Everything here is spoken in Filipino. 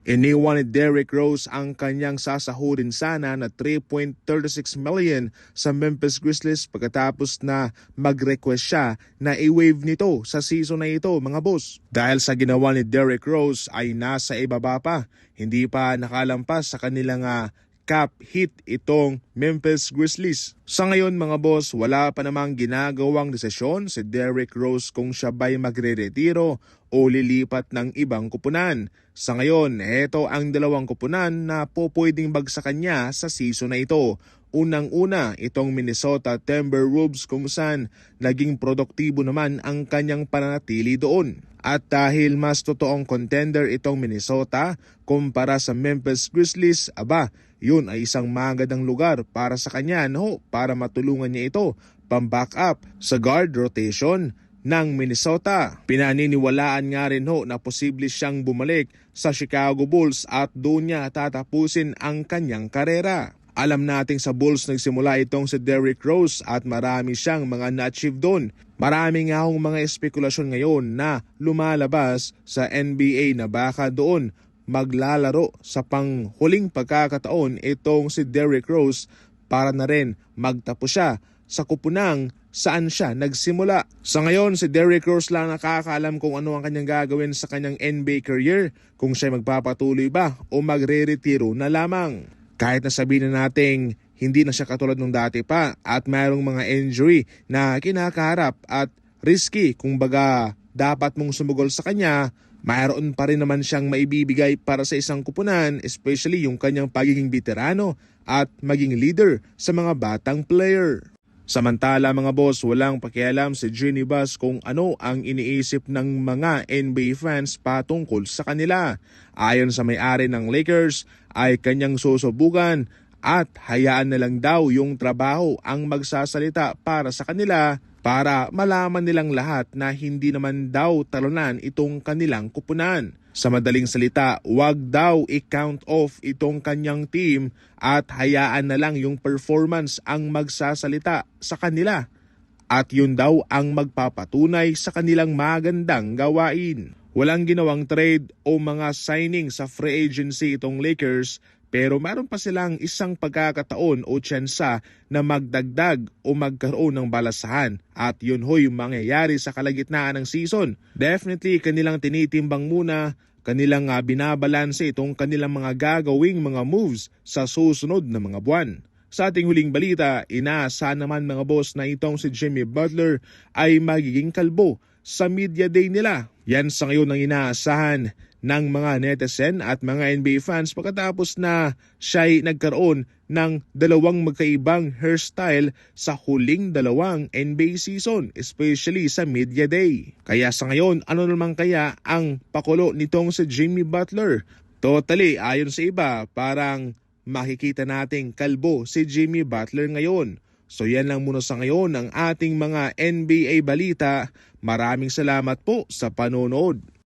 Iniwan ni Derrick Rose ang kanyang sasahurin sana na $3.36 million sa Memphis Grizzlies pagkatapos na mag-request siya na i-waive nito sa season na ito mga boss. Dahil sa ginawa ni Derrick Rose ay nasa ibaba pa, hindi pa nakalampas sa kanilang cap hit itong Memphis Grizzlies. Sa ngayon mga boss, wala pa namang ginagawang desisyon si Derrick Rose kung siya ba'y magre-retiro o lilipat ng ibang kupunan. Sa ngayon, ito ang dalawang kupunan na pwedeng bagsakan niya sa season na ito. Unang-una, itong Minnesota Timberwolves kung saan naging produktibo naman ang kanyang pananatili doon. At dahil mas totoong contender itong Minnesota kumpara sa Memphis Grizzlies, yun ay isang magandang lugar para sa kanya para matulungan niya ito pang-back up sa guard rotation ng Minnesota. Pinaniniwalaan nga rin na posible siyang bumalik sa Chicago Bulls at doon niya tatapusin ang kanyang karera. Alam nating sa Bulls nagsimula itong si Derrick Rose at marami siyang mga na-achieve doon. Marami nga mga espekulasyon ngayon na lumalabas sa NBA na baka doon maglalaro sa panghuling pagkakataon itong si Derrick Rose para na rin magtapos siya sa kupunang saan siya nagsimula. Sa ngayon, si Derrick Rose lang nakakaalam kung ano ang kanyang gagawin sa kanyang NBA career, kung siya magpapatuloy ba o magre-retiro na lamang. Kahit na sabihin na nating hindi na siya katulad nung dati pa at mayroong mga injury na kinakaharap at risky kung baga dapat mong sumugol sa kanya, mayroon pa rin naman siyang maibibigay para sa isang kupunan, especially yung kanyang pagiging veterano at maging leader sa mga batang player. Samantala mga boss, walang pakialam si Jeanie Buss kung ano ang iniisip ng mga NBA fans patungkol sa kanila. Ayon sa may-ari ng Lakers ay kanyang susubukan at hayaan na lang daw yung trabaho ang magsasalita para sa kanila para malaman nilang lahat na hindi naman daw talunan itong kanilang kupunan. Sa madaling salita, wag daw i-count off itong kanyang team at hayaan na lang yung performance ang magsasalita sa kanila. At yun daw ang magpapatunay sa kanilang magandang gawain. Walang ginawang trade o mga signing sa free agency itong Lakers, pero meron pa silang isang pagkakataon o tsansa na magdagdag o magkaroon ng balasahan at yun yung mangyayari sa kalagitnaan ng season. Definitely kanilang tinitimbang muna, kanilang binabalanse itong kanilang mga gagawing mga moves sa susunod na mga buwan. Sa ating huling balita, inaasahan naman mga boss na itong si Jimmy Butler ay magiging kalbo sa media day nila. Yan sa ngayon ang inaasahan ng mga netizen at mga NBA fans pagkatapos na siya'y nagkaroon ng dalawang magkaibang hairstyle sa huling dalawang NBA season, especially sa media day. Kaya sa ngayon, ano naman kaya ang pakulo nitong si Jimmy Butler? Totally, ayon sa iba, parang makikita nating kalbo si Jimmy Butler ngayon. So yan lang muna sa ngayon ang ating mga NBA balita. Maraming salamat po sa panonood.